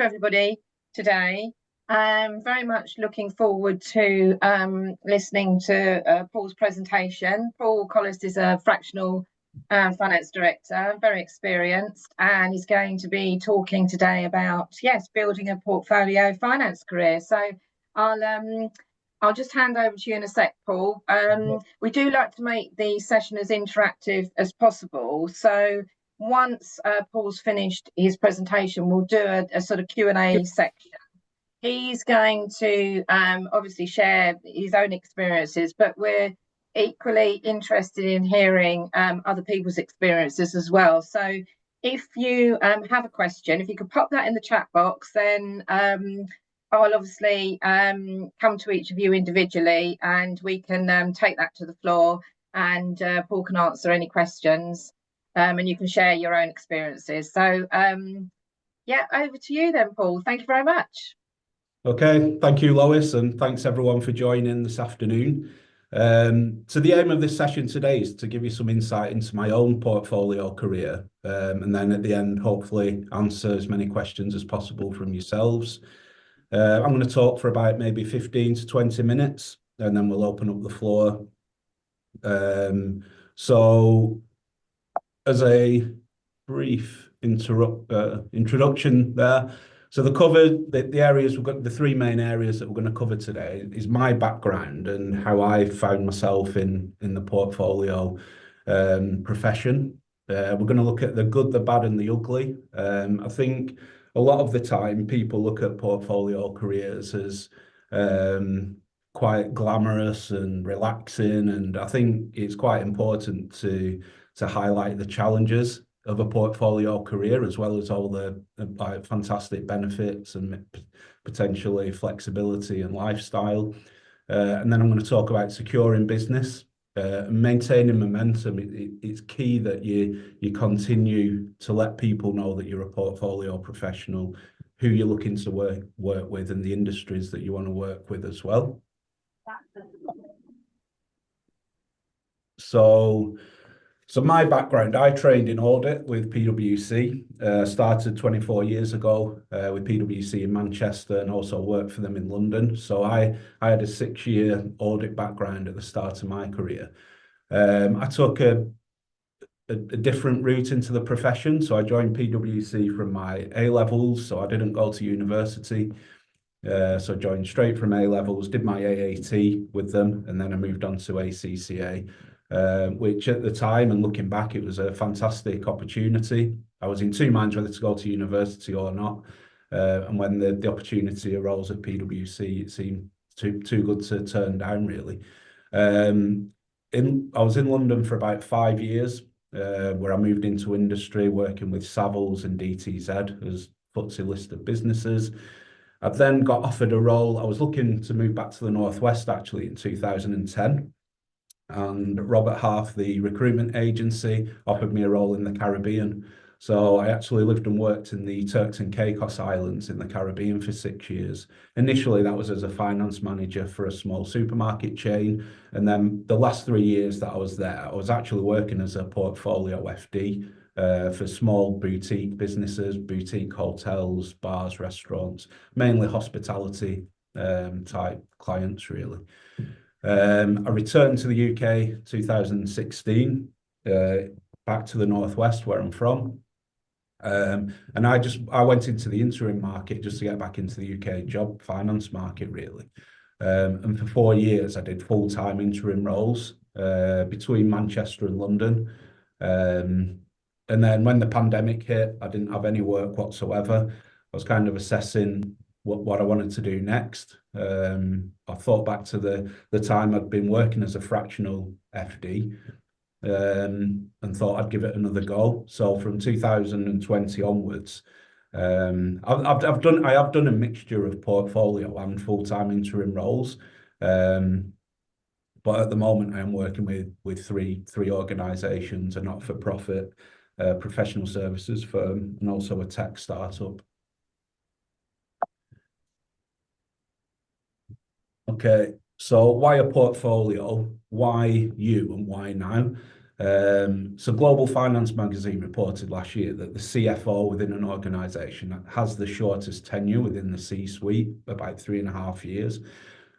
everybody today. I'm very much looking forward to listening to Paul's presentation. Paul Collis is a fractional finance director, very experienced, and he's going to be talking today about, yes, building a portfolio finance career. So I'll just hand over to you in a sec, Paul. We do like to make the session as interactive as possible. So once Paul's finished his presentation, we'll do a sort of Q&A section. He's going to obviously share his own experiences, but we're equally interested in hearing other people's experiences as well. So if you have a question, if you could pop that in the chat box, then I'll obviously come to each of you individually, and we can take that to the floor, and Paul can answer any questions, and you can share your own experiences. So yeah, over to you then, Paul. Thank you very much. Okay, thank you, Lois, and thanks everyone for joining this afternoon. So the aim of this session today is to give you some insight into my own portfolio career, and then at the end, hopefully answer as many questions as possible from yourselves. I'm going to talk for about maybe 15 to 20 minutes, and then we'll open up the floor. So as a brief introduction there, so the areas we've got, the three main areas that we're going to cover today is my background and how I found myself in the portfolio profession. We're going to look at the good, the bad, and the ugly. I think a lot of the time people look at portfolio careers as quite glamorous and relaxing, and I think it's quite important to highlight the challenges of a portfolio career, as well as all the fantastic benefits and potentially flexibility and lifestyle. And then I'm going to talk about securing business. Maintaining momentum, it's key that you continue to let people know that you're a portfolio professional, who you're looking to work with, and the industries that you want to work with as well. So my background, I trained in audit with PwC, started 24 years ago with PwC in Manchester, and also worked for them in London. So I had a 6-year audit background at the start of my career. I took a different route into the profession. So I joined PwC from my A-levels, so I didn't go to university. So I joined straight from A-levels, did my AAT with them, and then I moved on to ACCA. Which at the time, and looking back, it was a fantastic opportunity. I was in two minds whether to go to university or not. And when the opportunity arose at PwC, it seemed too good to turn down, really. I was in London for about 5 years, where I moved into industry, working with Savills and DTZ as FTSE listed businesses. I then got offered a role. I was looking to move back to the Northwest, actually, in 2010. And Robert Half, the recruitment agency, offered me a role in the Caribbean. So I actually lived and worked in the Turks and Caicos Islands in the Caribbean for 6 years. Initially, that was as a finance manager for a small supermarket chain. And then the last 3 years that I was there, I was actually working as a portfolio FD for small boutique businesses, boutique hotels, bars, restaurants, mainly hospitality type clients, really. I returned to the UK 2016, back to the Northwest where I'm from. And I went into the interim market just to get back into the UK job finance market, really. And for 4 years, I did full-time interim roles between Manchester and London. And then when the pandemic hit, I didn't have any work whatsoever. I was kind of assessing what I wanted to do next. I thought back to the time I'd been working as a fractional FD, and thought I'd give it another go. So from 2020 onwards, I have done a mixture of portfolio and full-time interim roles. But at the moment, I am working with three organisations: a not-for-profit professional services firm and also a tech startup. Okay, so why a portfolio? Why you and why now? So Global Finance magazine reported last year that the CFO within an organization has the shortest tenure within the C-suite, about 3.5 years.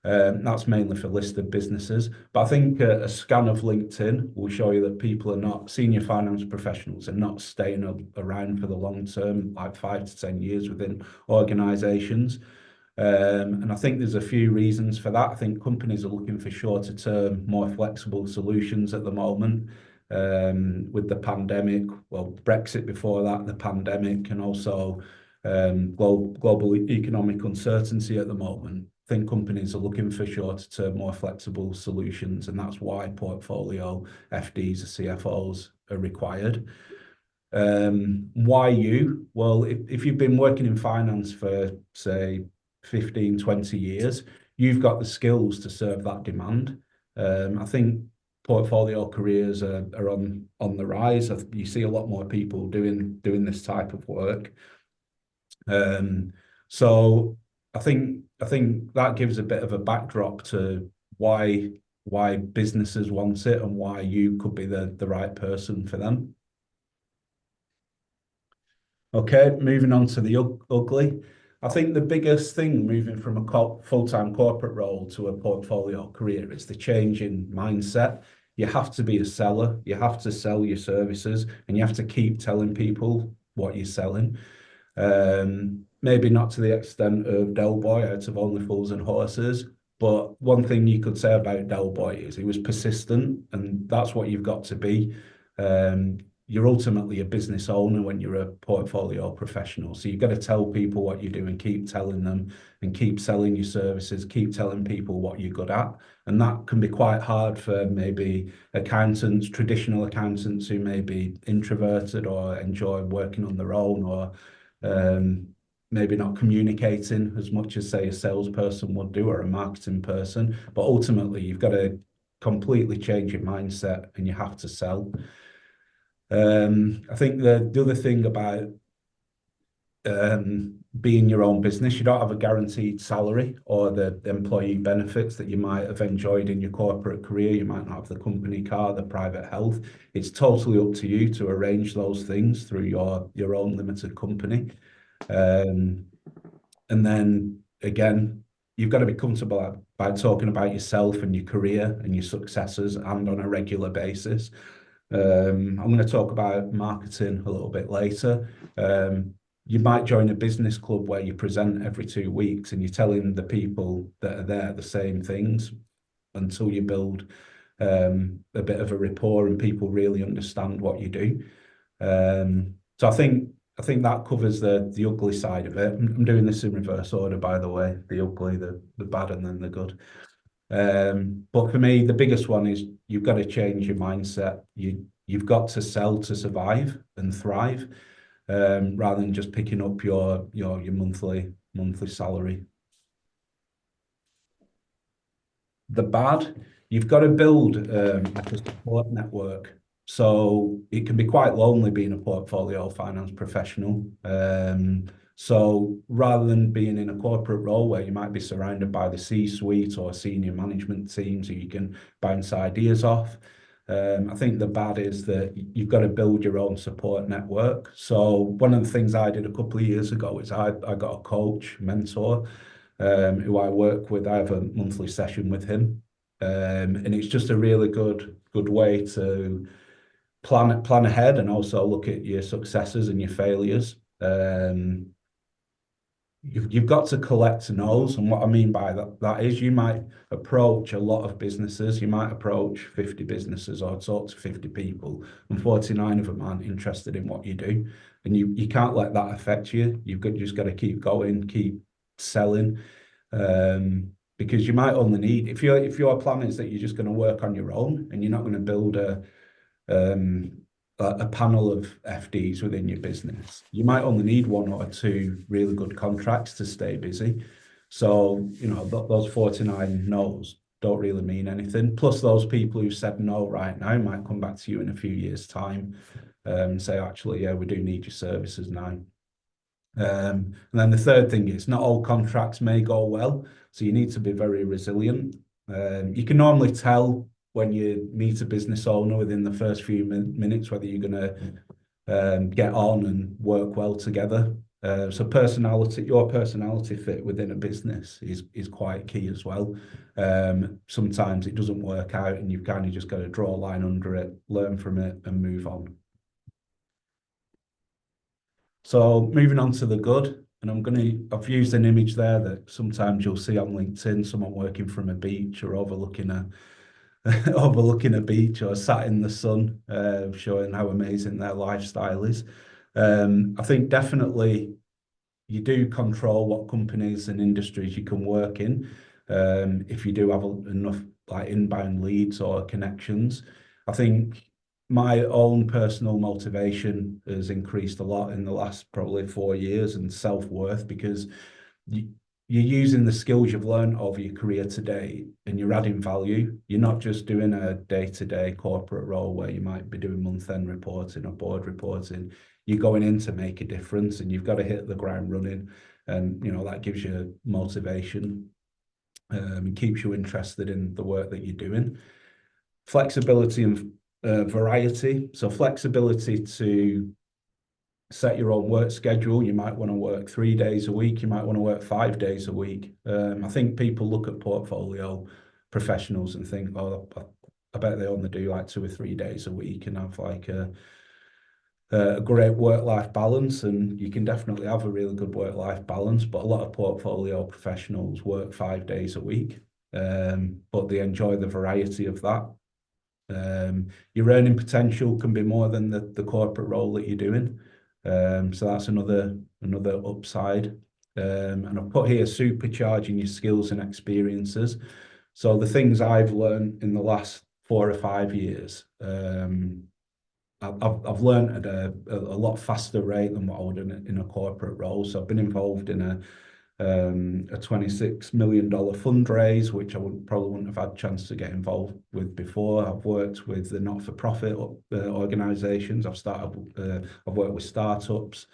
That's mainly for listed businesses. But I think a scan of LinkedIn will show you that people are not, senior finance professionals are not staying around for the long term, like 5 to 10 years within organizations. And I think there's a few reasons for that. I think companies are looking for shorter term, more flexible solutions at the moment. With the pandemic, well, Brexit before that, the pandemic, and also global economic uncertainty at the moment. I think companies are looking for shorter term, more flexible solutions, and that's why portfolio FDs or CFOs are required. Why you? Well, if you've been working in finance for, say, 15, 20 years, you've got the skills to serve that demand. I think portfolio careers are on the rise. You see a lot more people doing this type of work. So I think that gives a bit of a backdrop to why businesses want it and why you could be the right person for them. Okay, moving on to the ugly. I think the biggest thing moving from a full-time corporate role to a portfolio career is the change in mindset. You have to be a seller. You have to sell your services, and you have to keep telling people what you're selling. Maybe not to the extent of Del Boy out of Only Fools and Horses, but one thing you could say about Del Boy is he was persistent, and that's what you've got to be. You're ultimately a business owner when you're a portfolio professional. So you've got to tell people what you do and keep telling them and keep selling your services, keep telling people what you're good at. And that can be quite hard for maybe accountants, traditional accountants who may be introverted or enjoy working on their own, or maybe not communicating as much as, say, a salesperson would do or a marketing person. But ultimately, you've got to completely change your mindset and you have to sell. I think the other thing about being your own business, you don't have a guaranteed salary or the employee benefits that you might have enjoyed in your corporate career. You might not have the company car, the private health. It's totally up to you to arrange those things through your own limited company. And then again, you've got to be comfortable by talking about yourself and your career and your successes, and on a regular basis. I'm going to talk about marketing a little bit later. You might join a business club where you present every 2 weeks and you're telling the people that are there the same things until you build a bit of a rapport and people really understand what you do. So I think that covers the ugly side of it. I'm doing this in reverse order, by the way: the ugly, the bad, and then the good. But for me, the biggest one is you've got to change your mindset. You've got to sell to survive and thrive, rather than just picking up your monthly salary. The bad, you've got to build like a support network. So it can be quite lonely being a portfolio finance professional. So rather than being in a corporate role where you might be surrounded by the C-suite or senior management teams who you can bounce ideas off, I think the bad is that you've got to build your own support network. So one of the things I did a couple of years ago is I got a coach, mentor, who I work with. I have a monthly session with him, and it's just a really good way to plan ahead and also look at your successes and your failures. You've got to collect no's, and what I mean by that is you might approach a lot of businesses. You might approach 50 businesses or talk to 50 people, and 49 of them aren't interested in what you do, and you can't let that affect you. You've just got to keep going, keep selling, because you might only need, if your plan is that you're just going to work on your own and you're not going to build a panel of FDs within your business, you might only need 1 or 2 really good contracts to stay busy. So, those 49 no's don't really mean anything. Plus, those people who said no right now might come back to you in a few years' time and say, actually, yeah, we do need your services now. And then the third thing is not all contracts may go well. So you need to be very resilient. You can normally tell when you meet a business owner within the first few minutes, whether you're going to get on and work well together. So your personality fit within a business is quite key as well. Sometimes it doesn't work out and you've kind of just got to draw a line under it, learn from it and move on. So moving on to the good, and I've used an image there that sometimes you'll see on LinkedIn, someone working from a beach or overlooking a beach or sat in the sun, showing how amazing their lifestyle is. I think definitely you do control what companies and industries you can work in. If you do have enough like inbound leads or connections, I think my own personal motivation has increased a lot in the last probably 4 years, and self-worth, because you're using the skills you've learned over your career today and you're adding value. You're not just doing a day-to-day corporate role where you might be doing month-end reporting or board reporting. You're going in to make a difference and you've got to hit the ground running, and that gives you motivation and keeps you interested in the work that you're doing. Flexibility and variety. So flexibility to set your own work schedule. You might want to work 3 days a week. You might want to work 5 days a week. I think people look at portfolio professionals and think, oh, I bet they only do like 2 or 3 days a week and have like a great work-life balance. And you can definitely have a really good work-life balance, but a lot of portfolio professionals work 5 days a week, but they enjoy the variety of that. Your earning potential can be more than the corporate role that you're doing. So that's another upside. And I've put here supercharging your skills and experiences. So the things I've learned in the last 4 or 5 years, I've learned at a lot faster rate than what I would in a corporate role. So I've been involved in a $26 million fundraise, which I probably wouldn't have had a chance to get involved with before. I've worked with the not-for-profit organisations. I've worked with startups.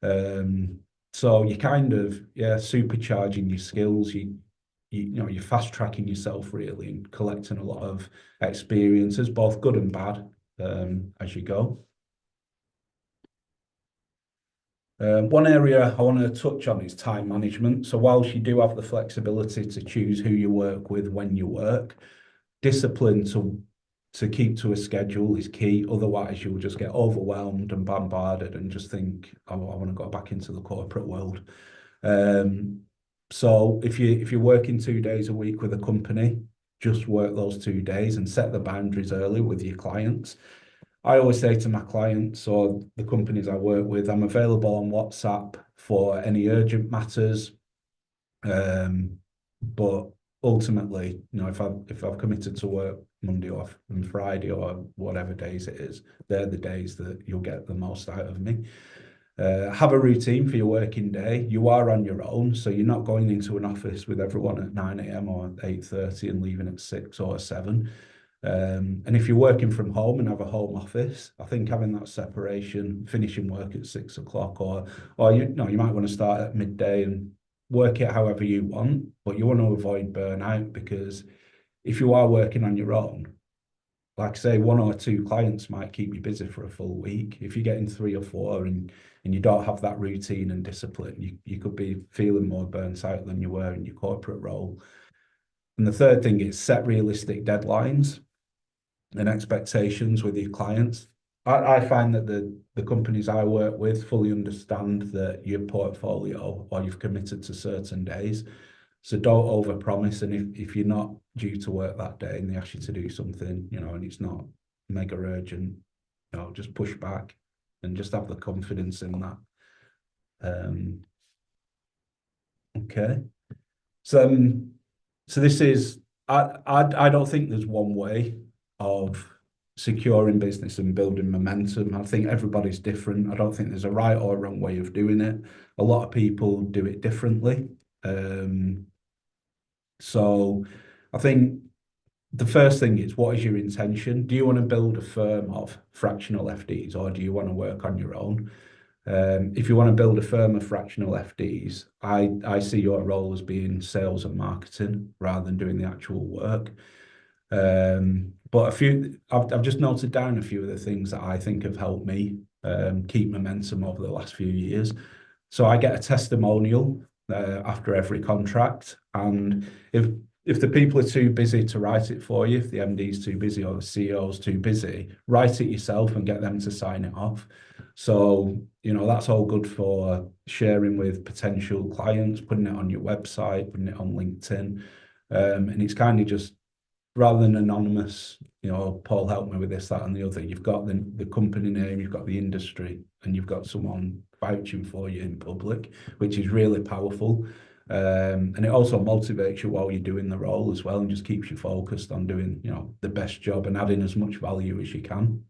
So you kind of, supercharging your skills. You're fast tracking yourself really and collecting a lot of experiences, both good and bad, as you go. One area I want to touch on is time management. So whilst you do have the flexibility to choose who you work with when you work, discipline to keep to a schedule is key. Otherwise, you'll just get overwhelmed and bombarded and just think, oh, I want to go back into the corporate world. So if you're working 2 days a week with a company, just work those 2 days and set the boundaries early with your clients. I always say to my clients or the companies I work with, I'm available on WhatsApp for any urgent matters. But ultimately, if I've committed to work Monday off and Friday or whatever days it is, they're the days that you'll get the most out of me. Have a routine for your working day. You are on your own, so you're not going into an office with everyone at 9 a.m. or 8:30 and leaving at 6 or 7. And if you're working from home and have a home office, I think having that separation, finishing work at 6 o'clock, or you might want to start at midday and work it however you want, but you want to avoid burnout, because if you are working on your own, like I say, 1 or 2 clients might keep you busy for a full week. If you're getting 3 or 4 and you don't have that routine and discipline, you could be feeling more burnt out than you were in your corporate role. And the third thing is set realistic deadlines and expectations with your clients. I find that the companies I work with fully understand that your portfolio or you've committed to certain days. So don't overpromise. And if you're not due to work that day and they ask you to do something, and it's not mega urgent, just push back and just have the confidence in that. Okay. So this is, I don't think there's one way of securing business and building momentum. I think everybody's different. I don't think there's a right or wrong way of doing it. A lot of people do it differently. So I think the first thing is, what is your intention? Do you want to build a firm of fractional FDs, or do you want to work on your own? If you want to build a firm of fractional FDs, I see your role as being sales and marketing rather than doing the actual work. But I've just noted down a few of the things that I think have helped me keep momentum over the last few years. So I get a testimonial after every contract, and if the people are too busy to write it for you, if the MD is too busy or the CEO is too busy, write it yourself and get them to sign it off. So, that's all good for sharing with potential clients, putting it on your website, putting it on LinkedIn. And it's kind of just, rather than anonymous, Paul helped me with this, that, and the other. You've got the company name, you've got the industry, and you've got someone vouching for you in public, which is really powerful. And it also motivates you while you're doing the role as well, and just keeps you focused on doing, the best job and adding as much value as you can.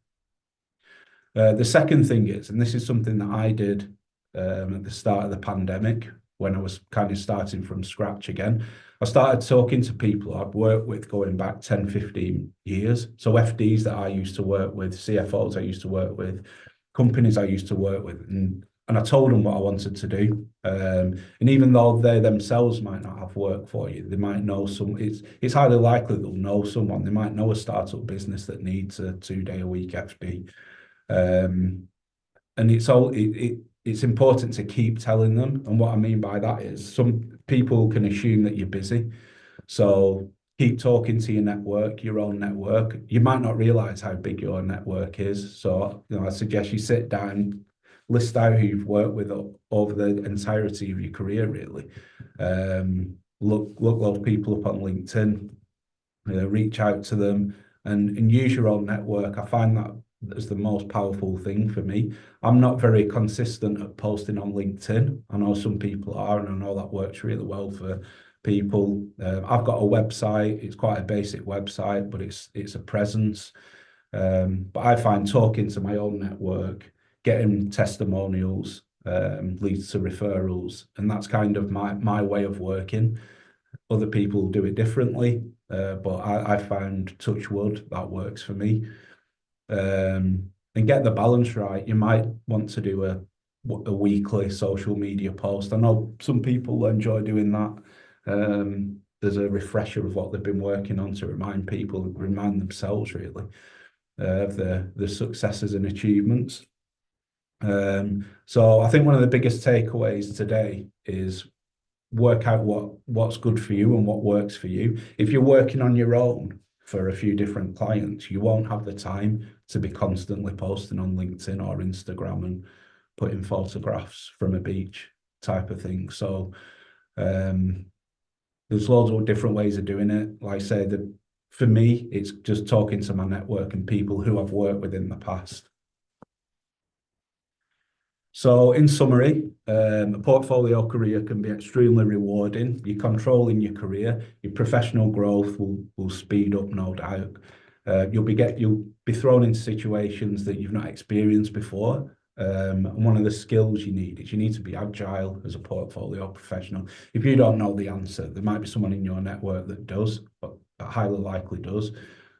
The second thing is, and this is something that I did at the start of the pandemic, when I was kind of starting from scratch again, I started talking to people I'd worked with going back 10, 15 years. So FDs that I used to work with, CFOs I used to work with, companies I used to work with, and I told them what I wanted to do. And even though they themselves might not have work for you, they might know it's highly likely they'll know someone. They might know a startup business that needs a 2-day-a-week FD. And it's important to keep telling them. And what I mean by that is some people can assume that you're busy. So keep talking to your network, your own network. You might not realize how big your network is. So, I suggest you sit down, list out who you've worked with over the entirety of your career, really. Look those people up on LinkedIn, reach out to them and use your own network. I find that is the most powerful thing for me. I'm not very consistent at posting on LinkedIn. I know some people are, and I know that works really well for people. I've got a website. It's quite a basic website, but it's a presence. But I find talking to my own network, getting testimonials, leads to referrals, and that's kind of my way of working. Other people do it differently, but I found, touch wood, that works for me. And get the balance right. You might want to do a weekly social media post. I know some people enjoy doing that. There's a refresher of what they've been working on to remind themselves really of the successes and achievements. So I think one of the biggest takeaways today is work out what's good for you and what works for you. If you're working on your own for a few different clients, you won't have the time to be constantly posting on LinkedIn or Instagram and putting photographs from a beach type of thing. So there's loads of different ways of doing it. Like I say, that for me, it's just talking to my network and people who I've worked with in the past. So in summary, a portfolio career can be extremely rewarding. You're controlling your career. Your professional growth will speed up, no doubt. You'll be thrown into situations that you've not experienced before. And one of the skills you need to be agile as a portfolio professional. If you don't know the answer, there might be someone in your network that does, but highly likely does.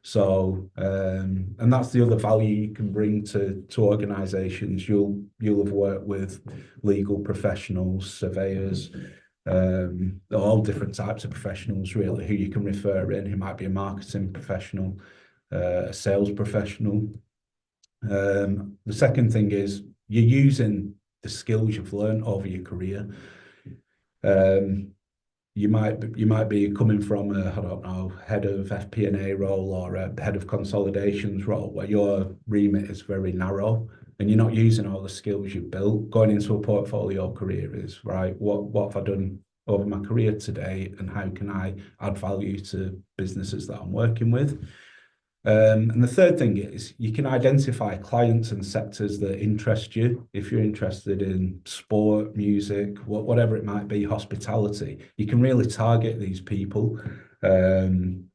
So, and that's the other value you can bring to organisations. You'll have worked with legal professionals, surveyors, all different types of professionals really, who you can refer in, who might be a marketing professional, a sales professional. The second thing is you're using the skills you've learned over your career. You might be coming from a, I don't know, head of FP&A role or a head of consolidations role where your remit is very narrow and you're not using all the skills you've built. Going into a portfolio career is, right, what have I done over my career today and how can I add value to businesses that I'm working with? And the third thing is you can identify clients and sectors that interest you. If you're interested in sport, music, whatever it might be, hospitality, you can really target these people. Even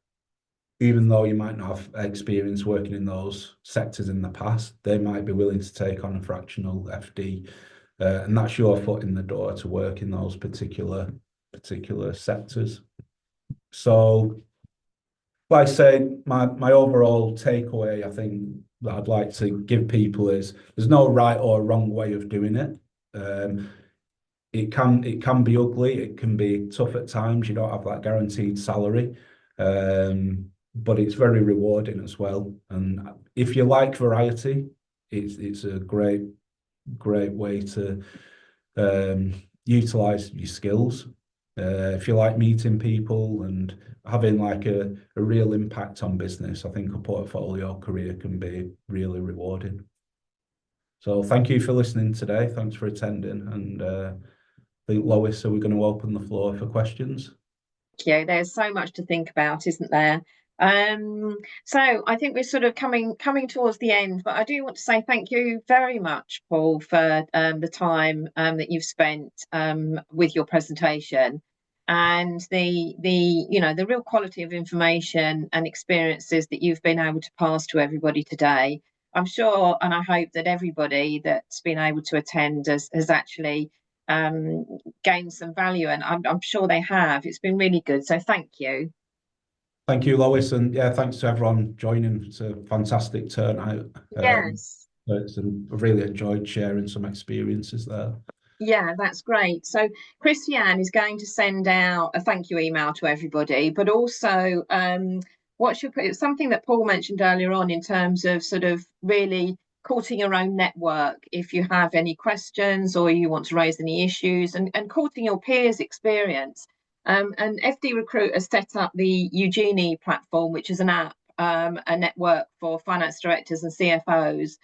though you might not have experience working in those sectors in the past, they might be willing to take on a fractional FD. And that's your foot in the door to work in those particular sectors. So, like I say, my overall takeaway, I think, that I'd like to give people is there's no right or wrong way of doing it. It can be ugly. It can be tough at times. You don't have that guaranteed salary. but it's very rewarding as well. And if you like variety, it's a great way to utilize your skills. If you like meeting people and having like a real impact on business, I think a portfolio career can be really rewarding. So thank you for listening today. Thanks for attending. And I think, Lois, are we going to open the floor for questions? Thank you. There's so much to think about, isn't there? So I think we're sort of coming towards the end, but I do want to say thank you very much, Paul, for the time that you've spent with your presentation, and the real quality of information and experiences that you've been able to pass to everybody today. I'm sure, and I hope that everybody that's been able to attend has actually gained some value, and I'm sure they have. It's been really good, so thank you. Thank you, Lois, and yeah, thanks to everyone joining. It's a fantastic turnout. Yes. I've really enjoyed sharing some experiences there. Yeah, that's great. So Christiane is going to send out a thank you email to everybody, but also what should put something that Paul mentioned earlier on in terms of sort of really courting your own network if you have any questions or you want to raise any issues, and courting your peers' experience. And FD Recruit has set up the Eugenie platform, which is an app, a network for finance directors and CFOs,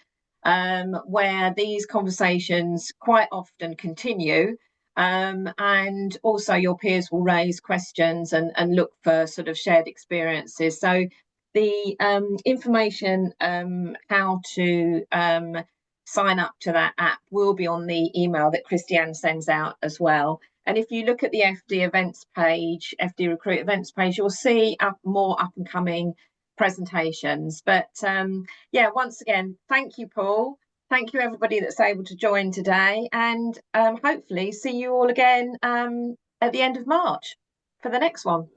where these conversations quite often continue. And also your peers will raise questions and look for sort of shared experiences. So the information how to sign up to that app will be on the email that Christiane sends out as well. And if you look at the FD events page, FD Recruit events page, you'll see more up and coming presentations. But yeah, once again, thank you, Paul. Thank you, everybody that's able to join today, and hopefully see you all again at the end of March for the next one.